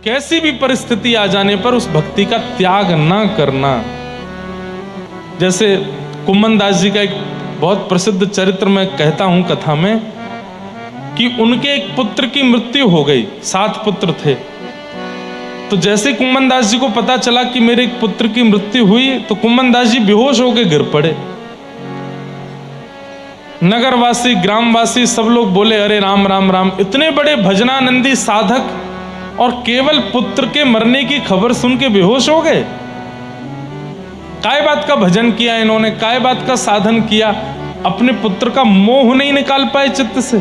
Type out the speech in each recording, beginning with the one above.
कैसी भी परिस्थिति आ जाने पर उस भक्ति का त्याग ना करना। जैसे कुम्मन दास जी का एक बहुत प्रसिद्ध चरित्र मैं कहता हूं कथा में कि उनके एक पुत्र की मृत्यु हो गई, 7 पुत्र थे। तो जैसे कुम्मन दास जी को पता चला कि मेरे एक पुत्र की मृत्यु हुई तो कुम्मन दास जी बेहोश होकर गिर पड़े। नगरवासी, ग्रामवासी सब लोग बोले अरे राम राम राम। इतने बड़े भजनानंदी साधक और केवल पुत्र के मरने की खबर सुन के बेहोश हो गए। काय बात का भजन किया इन्होंने, काय बात का साधन किया, अपने पुत्र का मोह नहीं निकाल पाए चित्त से।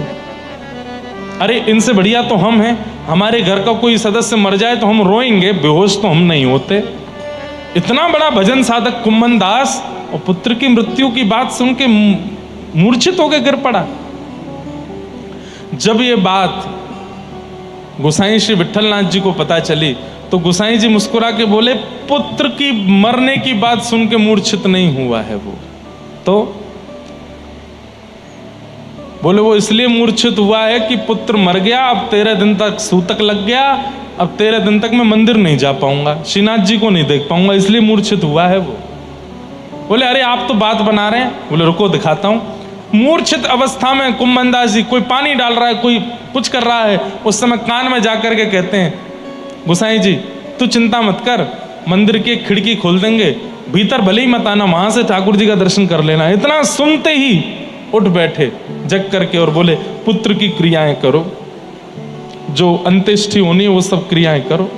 अरे इनसे बढ़िया तो हम हैं, हमारे घर का कोई सदस्य मर जाए तो हम रोएंगे, बेहोश तो हम नहीं होते। इतना बड़ा भजन साधक कुम्मन दास और पुत्र की मृत्यु की बात सुन के मूर्छित होकर गिर पड़ा। जब ये बात गोसाई श्री विठलनाथ जी को पता चली तो गोसाई जी मुस्कुरा के बोले पुत्र की मरने की बात सुन के मूर्छित नहीं हुआ है वो, तो बोले वो इसलिए मूर्छित हुआ है कि पुत्र मर गया, अब 13 दिन तक सूतक लग गया, अब 13 दिन तक मैं मंदिर नहीं जा पाऊंगा, श्रीनाथ जी को नहीं देख पाऊंगा, इसलिए मूर्छित हुआ है वो। बोले अरे आप तो बात बना रहे हैं। बोले रुको दिखाता हूं। मूर्छित अवस्था में कुम्मन दास जी कोई पानी डाल रहा है, कोई कुछ कर रहा है, उस समय कान में जाकर के कहते हैं गोसाई जी तू चिंता मत कर, मंदिर की खिड़की खोल देंगे, भीतर भले ही मत आना, वहां से ठाकुर जी का दर्शन कर लेना। इतना सुनते ही उठ बैठे जग करके और बोले पुत्र की क्रियाएं करो, जो अंत्येष्टि होनी है वो सब क्रियाएं करो।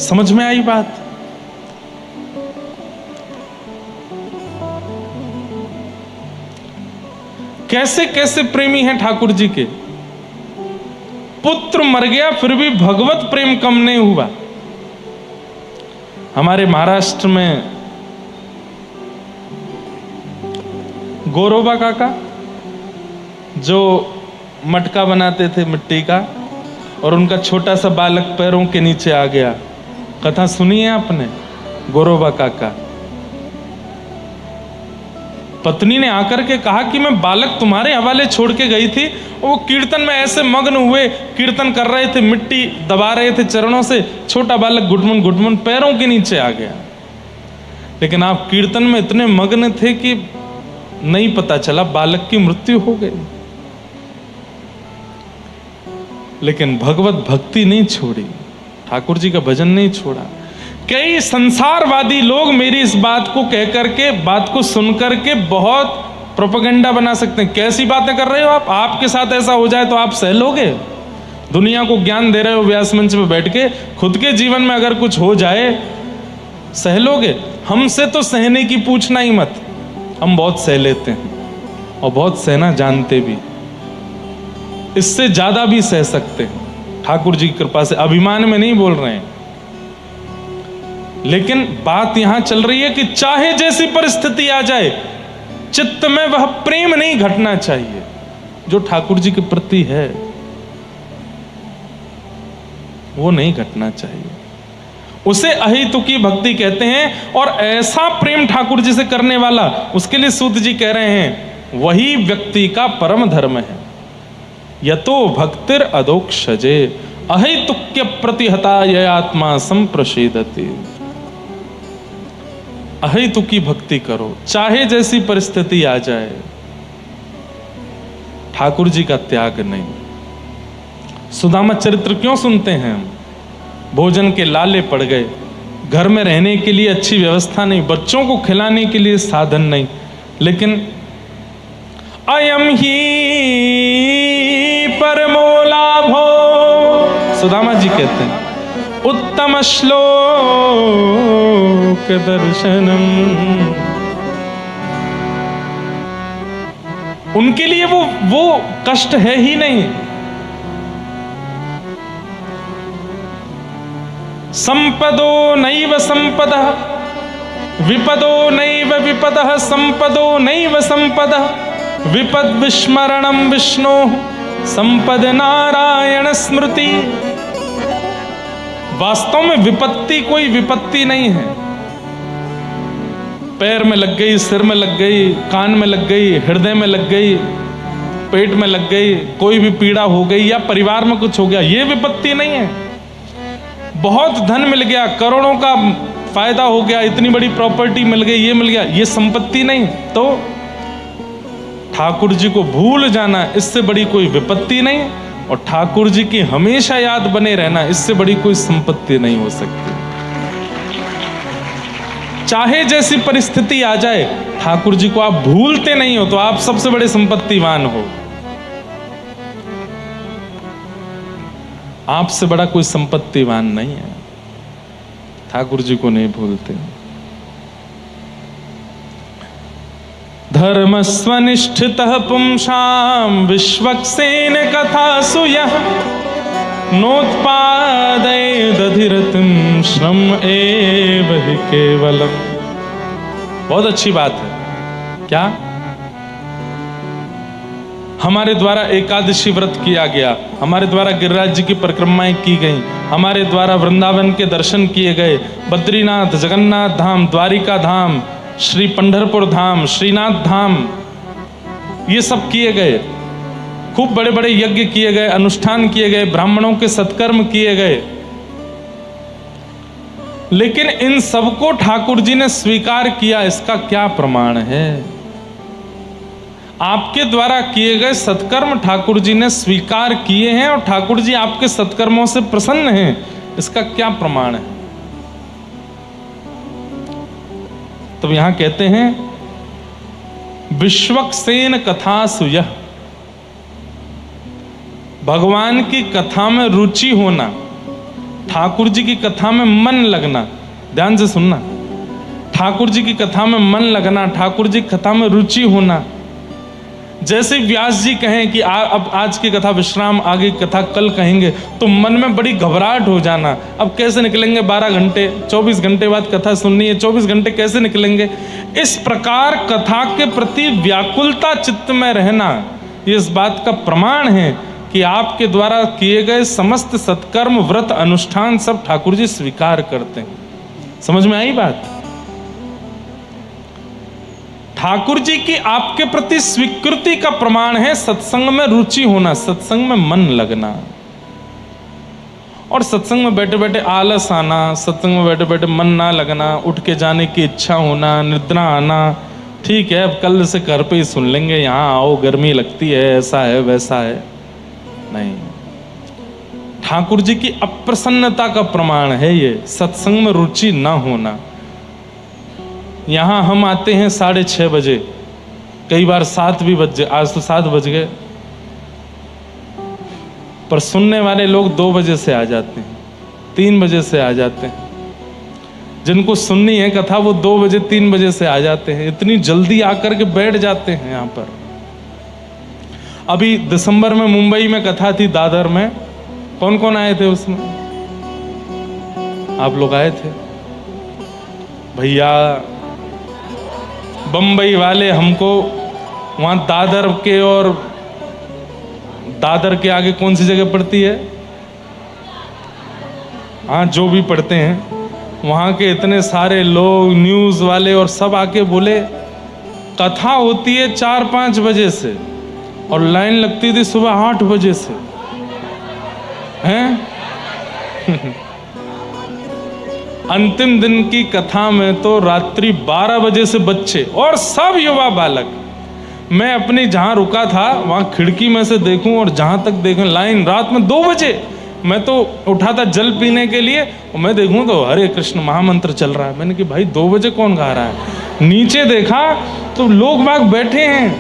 समझ में आई बात? कैसे कैसे प्रेमी हैं ठाकुर जी के। पुत्र मर गया फिर भी भगवत प्रेम कम नहीं हुआ। हमारे महाराष्ट्र में गोरोबा काका जो मटका बनाते थे मिट्टी का और उनका छोटा सा बालक पैरों के नीचे आ गया, कथा सुनी है आपने? गोरोबा काका, पत्नी ने आकर के कहा कि मैं बालक तुम्हारे हवाले छोड़ के गई थी, वो कीर्तन में ऐसे मग्न हुए, कीर्तन कर रहे थे, मिट्टी दबा रहे थे चरणों से, छोटा बालक घुटमुन घुटमुन पैरों के नीचे आ गया। लेकिन आप कीर्तन में इतने मग्न थे कि नहीं पता चला बालक की मृत्यु हो गई। लेकिन भगवत भक्ति नहीं छोड़ी, ठाकुर जी का भजन नहीं छोड़ा। कई संसारवादी लोग मेरी इस बात को कह करके, बात को सुन करके बहुत प्रोपेगेंडा बना सकते हैं। कैसी बातें कर रहे हो आप? आपके साथ ऐसा हो जाए तो आप सह लोगे? दुनिया को ज्ञान दे रहे हो व्यास मंच पे बैठ के, खुद के जीवन में अगर कुछ हो जाए सह लोगे? हमसे तो सहने की पूछना ही मत, हम बहुत सह लेते हैं और बहुत सहना जानते भी, इससे ज्यादा भी सह सकते हैं ठाकुर जी की कृपा से। अभिमान में नहीं बोल रहे हैं, लेकिन बात यहां चल रही है कि चाहे जैसी परिस्थिति आ जाए चित्त में वह प्रेम नहीं घटना चाहिए जो ठाकुर जी के प्रति है, वो नहीं घटना चाहिए। उसे अहेतुकी भक्ति कहते हैं। और ऐसा प्रेम ठाकुर जी से करने वाला, उसके लिए सूत जी कह रहे हैं वही व्यक्ति का परम धर्म है। यतो भक्तिर अदोक्षजे अहेतुक्य प्रतिहता ये आत्मा संप्रषेदति। अहेतुकी भक्ति करो, चाहे जैसी परिस्थिति आ जाए, ठाकुर जी का त्याग नहीं। सुदामा चरित्र क्यों सुनते हैं हम? भोजन के लाले पड़ गए, घर में रहने के लिए अच्छी व्यवस्था नहीं, बच्चों को खिलाने के लिए साधन नहीं, लेकिन अयम ही परमो लाभो, सुदामा जी कहते हैं, उत्तम श्लोक दर्शनम। उनके लिए वो कष्ट है ही नहीं। संपदो नैव संपदः विपदो नैव विपदः संपदो नैव संपदः विपद विस्मरणम विष्णु संपद नारायण स्मृति। वास्तव में विपत्ति कोई विपत्ति नहीं है। पैर में लग गई, सिर में लग गई, कान में लग गई, हृदय में लग गई, पेट में लग गई, कोई भी पीड़ा हो गई या परिवार में कुछ हो गया, ये विपत्ति नहीं है। बहुत धन मिल गया, करोड़ों का फायदा हो गया, इतनी बड़ी प्रॉपर्टी मिल गई, ये मिल गया, ये संपत्ति नहीं। तो ठाकुर जी को भूल जाना, इससे बड़ी कोई विपत्ति नहीं। और ठाकुर जी की हमेशा याद बने रहना, इससे बड़ी कोई संपत्ति नहीं हो सकती। चाहे जैसी परिस्थिति आ जाए, ठाकुर जी को आप भूलते नहीं हो तो आप सबसे बड़े संपत्तिवान हो। आपसे बड़ा कोई संपत्तिवान नहीं है। ठाकुर जी को नहीं भूलते। धर्मस्वनिष्ठितः पुंसां विश्वक्सेन कथासु यः नोत्पादयेदधिरतिं श्रम एव हि केवलम्। बहुत अच्छी बात है। क्या? हमारे द्वारा एकादशी व्रत किया गया, हमारे द्वारा गिरिराज जी की परिक्रमाएं की गई, हमारे द्वारा वृंदावन के दर्शन किए गए, बद्रीनाथ, जगन्नाथ धाम, द्वारिका धाम, श्री पंढरपुर धाम, श्रीनाथ धाम, ये सब किए गए। खूब बड़े बड़े यज्ञ किए गए, अनुष्ठान किए गए, ब्राह्मणों के सत्कर्म किए गए। लेकिन इन सबको ठाकुर जी ने स्वीकार किया, इसका क्या प्रमाण है? आपके द्वारा किए गए सत्कर्म ठाकुर जी ने स्वीकार किए हैं और ठाकुर जी आपके सत्कर्मों से प्रसन्न हैं, इसका क्या प्रमाण है? तो यहां कहते हैं विश्वक्सेन कथासु यः, भगवान की कथा में रुचि होना, ठाकुर जी की कथा में मन लगना। ध्यान से सुनना, ठाकुर जी की कथा में मन लगना, ठाकुर जी की कथा में रुचि होना। जैसे व्यास जी कहें कि अब आज की कथा विश्राम, आगे कथा कल कहेंगे, तो मन में बड़ी घबराहट हो जाना। अब कैसे निकलेंगे 12 घंटे, 24 घंटे बाद कथा सुननी है, 24 घंटे कैसे निकलेंगे? इस प्रकार कथा के प्रति व्याकुलता चित्त में रहना, ये इस बात का प्रमाण है कि आपके द्वारा किए गए समस्त सत्कर्म, व्रत, अनुष्ठान सब ठाकुर जी स्वीकार करते हैं। समझ में आई बात? ठाकुर जी की आपके प्रति स्वीकृति का प्रमाण है सत्संग में रुचि होना, सत्संग में मन लगना। और सत्संग में बैठे बैठे आलस आना, सत्संग में बैठे बैठे मन ना लगना, उठ के जाने की इच्छा होना, निद्रा आना, ठीक है अब कल से घर पे ही सुन लेंगे, यहाँ आओ गर्मी लगती है, ऐसा है वैसा है, नहीं। ठाकुर जी की अप्रसन्नता का प्रमाण है ये सत्संग में रुचि ना होना। यहां हम आते हैं 6:30 बजे, कई बार 7 भी बज गए, आज तो 7 बज गए, पर सुनने वाले लोग 2 बजे से आ जाते हैं, 3 बजे से आ जाते हैं। जिनको सुननी है कथा वो 2 बजे 3 बजे से आ जाते हैं, इतनी जल्दी आकर के बैठ जाते हैं यहाँ पर। अभी दिसंबर में मुंबई में कथा थी, दादर में, कौन कौन आए थे उसमें? आप लोग आए थे भैया। बंबई वाले हमको वहां दादर के, और दादर के आगे कौन सी जगह पड़ती है, हाँ जो भी पढ़ते हैं, वहां के इतने सारे लोग, न्यूज वाले और सब आके बोले कथा होती है 4-5 बजे से और लाइन लगती थी सुबह 8 बजे से, हैं? अंतिम दिन की कथा में तो रात्रि 12 बजे से बच्चे और सब युवा बालक, मैं अपनी जहां रुका था वहां खिड़की में से देखूं और जहां तक देखूं लाइन, रात में 2 बजे मैं तो उठा था जल पीने के लिए, और मैं देखूं तो हरे कृष्ण महामंत्र चल रहा है। मैंने कि भाई 2 बजे कौन गा रहा है? नीचे देखा तो लोग बाग बैठे हैं,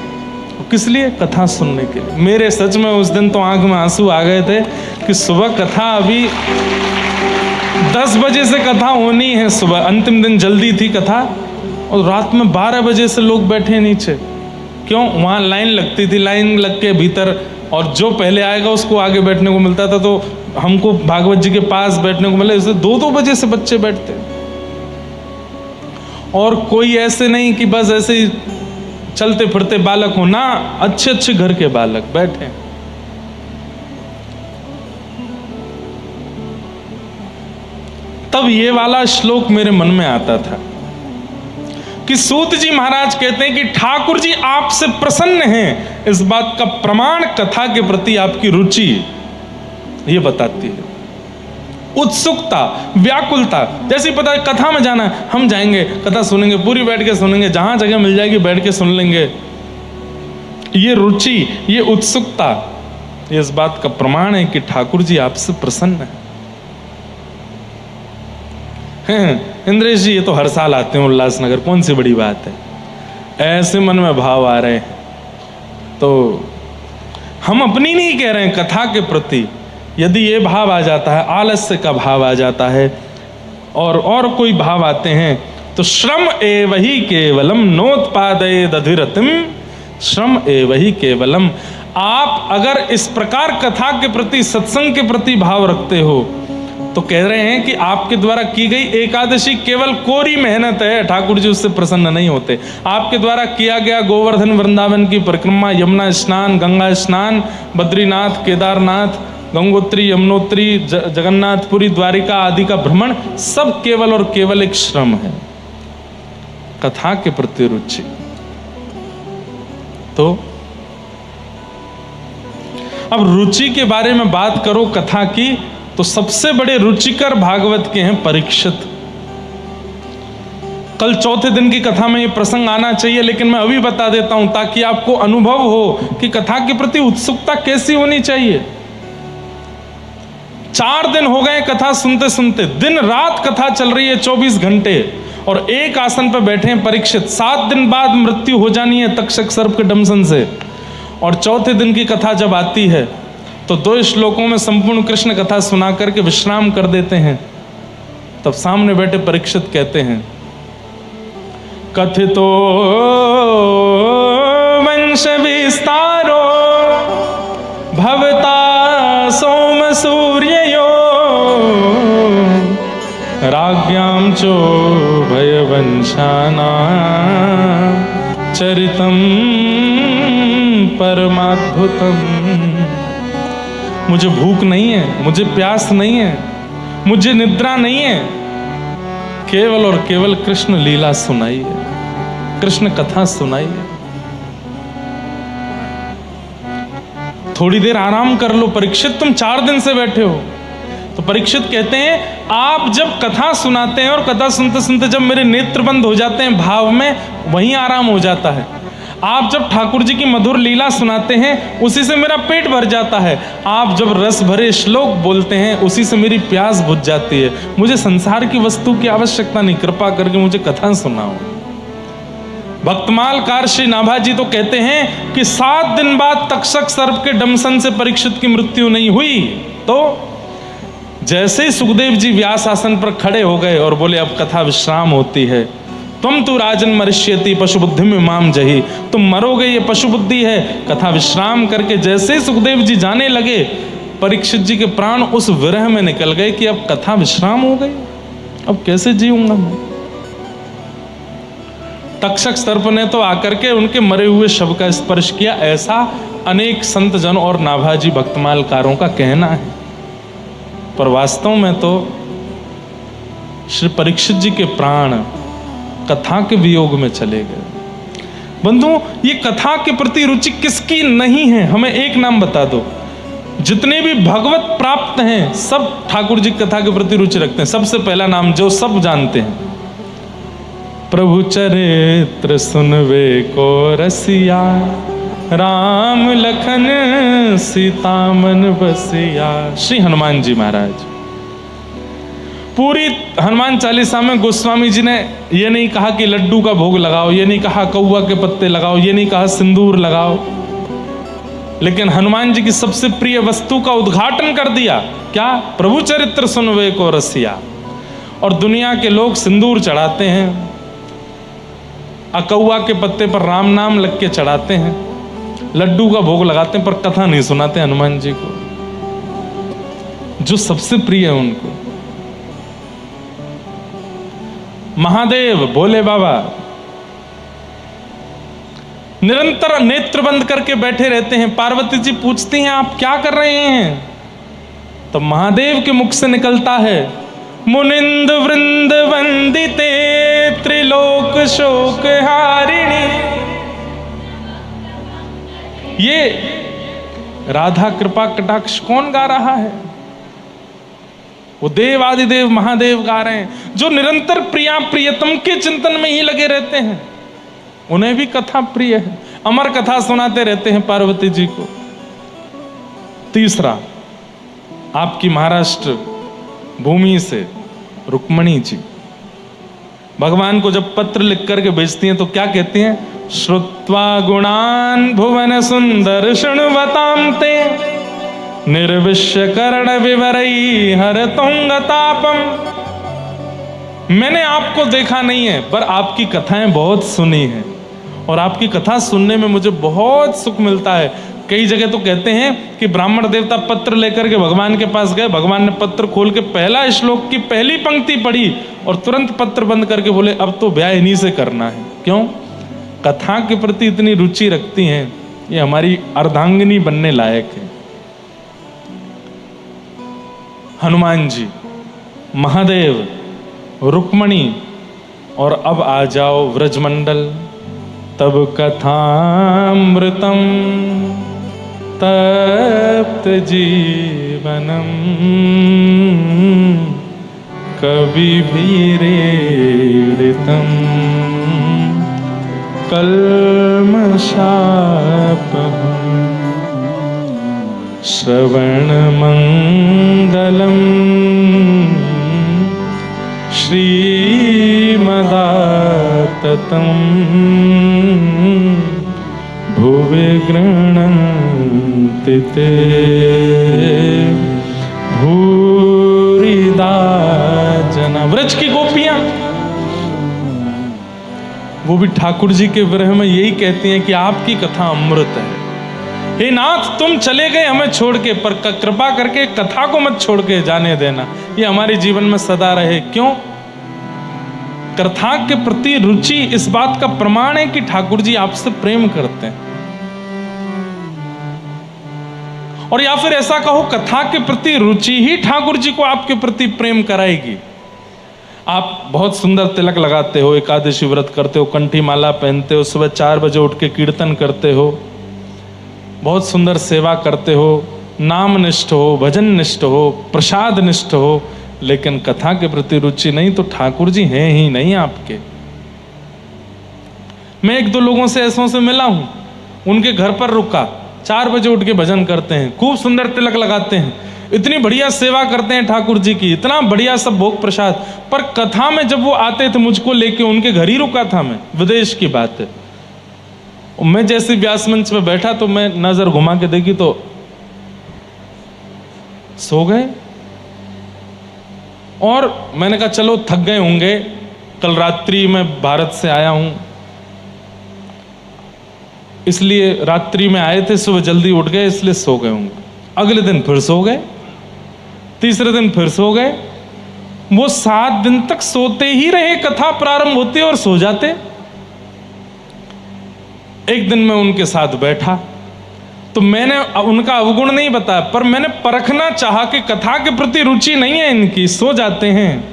किस लिए? कथा सुनने के लिए। मेरे सच में उस दिन तो आंख में आंसू आ गए थे कि सुबह कथा, अभी 10 बजे से कथा होनी है, सुबह अंतिम दिन जल्दी थी कथा, और रात में 12 बजे से लोग बैठे नीचे। क्यों? वहाँ लाइन लगती थी, लाइन लग के भीतर, और जो पहले आएगा उसको आगे बैठने को मिलता था, तो हमको भागवत जी के पास बैठने को मिला। इसलिए 2-2 बजे से बच्चे बैठते, और कोई ऐसे नहीं कि बस ऐसे ही चलते फिरते बालक हो ना, अच्छे अच्छे घर के बालक बैठे। तब ये वाला श्लोक मेरे मन में आता था कि सूत जी महाराज कहते हैं कि ठाकुर जी आपसे प्रसन्न हैं, इस बात का प्रमाण कथा के प्रति आपकी रुचि ये बताती है। उत्सुकता, व्याकुलता, जैसे पता है कथा में जाना है, हम जाएंगे, कथा सुनेंगे, पूरी बैठ के सुनेंगे, जहां जगह मिल जाएगी बैठ के सुन लेंगे। ये रुचि, ये उत्सुकता, ये इस बात का प्रमाण है कि ठाकुर जी आपसे प्रसन्न हैं। इंद्रेश जी ये तो हर साल आते हैं उल्लासनगर, कौन सी बड़ी बात है। ऐसे मन में भाव आ रहे हैं तो हम अपनी नहीं कह रहे हैं, कथा के प्रति यदि ये भाव आ जाता है, आलस्य का भाव आ जाता है और कोई भाव आते हैं तो श्रम एव ही केवलम नोत्पादयेद अधिरतिम, श्रम एव ही केवलम। आप अगर इस प्रकार कथा के प्रति, सत्संग के प्रति भाव रखते हो तो कह रहे हैं कि आपके द्वारा की गई एकादशी केवल कोरी मेहनत है, ठाकुर जी उससे प्रसन्न नहीं होते। आपके द्वारा किया गया गोवर्धन वृंदावन की परिक्रमा, यमुना स्नान, गंगा स्नान, बद्रीनाथ, केदारनाथ, गंगोत्री, यमुनोत्री, जगन्नाथपुरी, द्वारिका आदि का भ्रमण, सब केवल और केवल एक श्रम है। कथा के प्रति रुचि, तो अब रुचि के बारे में बात करो कथा की, तो सबसे बड़े रुचिकर भागवत के हैं परीक्षित। कल चौथे दिन की कथा में ये प्रसंग आना चाहिए, लेकिन मैं अभी बता देता हूं ताकि आपको अनुभव हो कि कथा के प्रति उत्सुकता कैसी होनी चाहिए। 4 दिन हो गए कथा सुनते सुनते, दिन रात कथा चल रही है 24 घंटे, और एक आसन पर बैठे हैं परीक्षित। 7 दिन बाद मृत्यु हो जानी है तक्षक सर्प के डंसन से, और चौथे दिन की कथा जब आती है तो 2 श्लोकों में संपूर्ण कृष्ण कथा सुना करके विश्राम कर देते हैं। तब सामने बैठे परीक्षित कहते हैं, कथितो वंश विस्तारो भवता सोम सूर्ययो राज्ञां चो भयवंशाना चरितम परमाद्भुतम। मुझे भूख नहीं है, मुझे प्यास नहीं है, मुझे निद्रा नहीं है, केवल और केवल कृष्ण लीला सुनाई है, कृष्ण कथा सुनाई है। थोड़ी देर आराम कर लो परीक्षित, तुम 4 दिन से बैठे हो। तो परीक्षित कहते हैं, आप जब कथा सुनाते हैं और कथा सुनते सुनते जब मेरे नेत्र बंद हो जाते हैं भाव में, वहीं आराम हो जाता है। आप जब ठाकुर जी की मधुर लीला सुनाते हैं, उसी से मेरा पेट भर जाता है। आप जब रस भरे श्लोक बोलते हैं, उसी से मेरी प्यास बुझ जाती है। मुझे संसार की वस्तु की आवश्यकता नहीं, कृपा करके मुझे कथा सुनाओ। भक्तमालकार श्री नाभाजी तो कहते हैं कि 7 दिन बाद तक्षक सर्प के डंसन से परीक्षित की मृत्यु नहीं हुई, तो जैसे ही सुखदेव जी व्यास आसन पर खड़े हो गए और बोले अब कथा विश्राम होती है, तुम तो राजन मरिष्यति पशु बुद्धि में माम जही, तुम मरोगे ये पशु बुद्धि है। कथा विश्राम करके जैसे ही सुखदेव जी जाने लगे, परीक्षित जी के प्राण उस विरह में निकल गए कि अब कथा विश्राम हो गई, अब कैसे जीऊंगा मैं। तक्षक सर्प ने तो आकर के उनके मरे हुए शव का स्पर्श किया, ऐसा अनेक संत जन और नाभाजी भक्तमालकारों का कहना है। पर वास्तव में तो श्री परीक्षित जी के प्राण कथा के वियोग में चले गए। बंधु, ये कथा के प्रति रुचि किसकी नहीं है, हमें एक नाम बता दो। जितने भी भगवत प्राप्त हैं सब ठाकुर जी कथा के प्रति रुचि रखते हैं। सबसे पहला नाम जो सब जानते हैं, प्रभु चरित्र सुनवे को रसिया, राम लखन सीता मन बसिया। श्री हनुमान जी महाराज। पूरी हनुमान चालीसा में गोस्वामी जी ने ये नहीं कहा कि लड्डू का भोग लगाओ, ये नहीं कहा कौवा के पत्ते लगाओ, ये नहीं कहा सिंदूर लगाओ, लेकिन हनुमान जी की सबसे प्रिय वस्तु का उद्घाटन कर दिया। क्या? प्रभु चरित्र सुनवे को रसिया। और दुनिया के लोग सिंदूर चढ़ाते हैं, अकौवा के पत्ते पर राम नाम लग के चढ़ाते हैं, लड्डू का भोग लगाते हैं, पर कथा नहीं सुनाते हनुमान जी को, जो सबसे प्रिय है उनको। महादेव भोले बाबा निरंतर नेत्र बंद करके बैठे रहते हैं। पार्वती जी पूछती हैं आप क्या कर रहे हैं? तो महादेव के मुख से निकलता है, मुनिंद वृंद वंदिते त्रिलोक शोक हारिणी। ये राधा कृपा कटाक्ष कौन गा रहा है? वो देव आदिदेव महादेव गा रहे हैं, जो निरंतर प्रिया प्रियतम के चिंतन में ही लगे रहते हैं। उन्हें भी कथा प्रिय है, अमर कथा सुनाते रहते हैं पार्वती जी को। तीसरा, आपकी महाराष्ट्र भूमि से रुक्मणी जी भगवान को जब पत्र लिख करके भेजती हैं तो क्या कहती हैं? श्रुत्वा गुणान भुवन सुंदर शृण्वतां ते निर्विश्य कर्ण विवरई हर तुंगतापम। मैंने आपको देखा नहीं है, पर आपकी कथाएं बहुत सुनी हैं और आपकी कथा सुनने में मुझे बहुत सुख मिलता है। कई जगह तो कहते हैं कि ब्राह्मण देवता पत्र लेकर के भगवान के पास गए, भगवान ने पत्र खोल के पहला श्लोक की पहली पंक्ति पढ़ी और तुरंत पत्र बंद करके बोले अब तो ब्याह इन्हीं से करना है। क्यों? कथा के प्रति इतनी रुचि रखती हैं, ये हमारी अर्धांगिनी बनने लायक है। हनुमान जी, महादेव, रुक्मणी और अब आ जाओ व्रजमंडल। तब कथामृतम तप्त जीवनम कविभिरीडितम कल्मषापहम् श्रवणमंगलम् श्रीमदाततम् भुवि गृह्णन्ति ते भूरिदा जना। व्रज की गोपियां वो भी ठाकुर जी के विरह में यही कहती हैं कि आपकी कथा अमृत है। हे नाथ, तुम चले गए हमें छोड़ के, पर कृपा करके कथा को मत छोड़ के जाने देना, ये हमारे जीवन में सदा रहे। क्यों? कथा के प्रति रुचि इस बात का प्रमाण है कि ठाकुर जी आपसे प्रेम करते हैं। और या फिर ऐसा कहो, कथा के प्रति रुचि ही ठाकुर जी को आपके प्रति प्रेम कराएगी। आप बहुत सुंदर तिलक लगाते हो, एकादशी व्रत करते हो, कंठी माला पहनते हो, सुबह 4 बजे उठ के कीर्तन करते हो, बहुत सुंदर सेवा करते हो, नाम निष्ठ हो, भजन निष्ठ हो, प्रसाद निष्ठ हो, लेकिन कथा के प्रति रुचि नहीं, तो ठाकुर जी हैं ही नहीं आपके। मैं 1-2 लोगों से ऐसों से मिला हूं, उनके घर पर रुका, 4 बजे उठ के भजन करते हैं, खूब सुंदर तिलक लगाते हैं, इतनी बढ़िया सेवा करते हैं ठाकुर जी की, इतना बढ़िया सब भोग प्रसाद, पर कथा में जब वो आते थे मुझको लेके, उनके घर ही रुका था मैं, विदेश की बात है। मैं जैसे व्यास मंच में बैठा तो मैं नजर घुमा के देखी तो सो गए। और मैंने कहा चलो थक गए होंगे, कल रात्रि में भारत से आया हूं, इसलिए रात्रि में आए थे, सुबह जल्दी उठ गए इसलिए सो गए होंगे। अगले दिन फिर सो गए, तीसरे दिन फिर सो गए। वो 7 दिन तक सोते ही रहे, कथा प्रारंभ होते और सो जाते। एक दिन मैं उनके साथ बैठा तो मैंने उनका अवगुण नहीं बताया, पर मैंने परखना चाहा कि कथा के प्रति रुचि नहीं है इनकी, सो जाते हैं,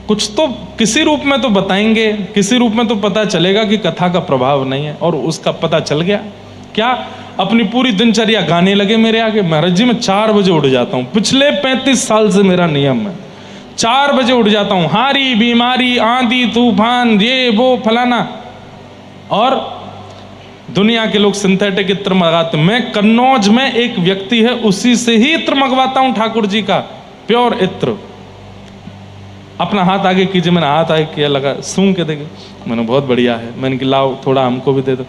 कुछ तो किसी रूप में तो बताएंगे, किसी रूप में तो पता चलेगा कि कथा का प्रभाव नहीं है। और उसका पता चल गया। क्या? अपनी पूरी दिनचर्या गाने लगे मेरे आगे। महाराज जी मैं 4 बजे उठ जाता हूं, पिछले 35 साल से मेरा नियम है, 4 बजे उठ जाता हूं, हारी बीमारी आंधी तूफान ये वो फलाना। और दुनिया के लोग सिंथेटिक इत्र मंगाते, मैं कन्नौज में एक व्यक्ति है उसी से ही इत्र मंगवाता हूं, ठाकुर जी का प्योर इत्र। अपना हाथ आगे कीजिए, मैंने हाथ आगे किया, लगा सूंघ के देखे, मैंने बहुत बढ़िया है, मैंने कि लाओ थोड़ा हमको भी दे दो।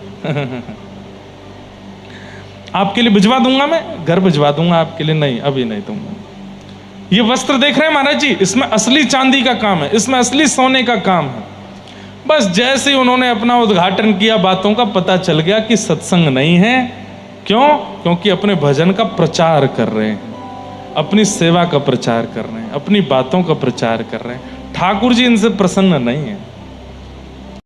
आपके लिए भिजवा दूंगा, मैं घर भिजवा दूंगा आपके लिए। नहीं, अभी नहीं दूंगा। ये वस्त्र देख रहे हैं महाराज जी, इसमें असली चांदी का काम है, इसमें असली सोने का काम है। बस जैसे ही उन्होंने अपना उद्घाटन किया, बातों का पता चल गया कि सत्संग नहीं है। क्यों? क्योंकि अपने भजन का प्रचार कर रहे हैं, अपनी सेवा का प्रचार कर रहे हैं, अपनी बातों का प्रचार कर रहे हैं। ठाकुर जी इनसे प्रसन्न नहीं है।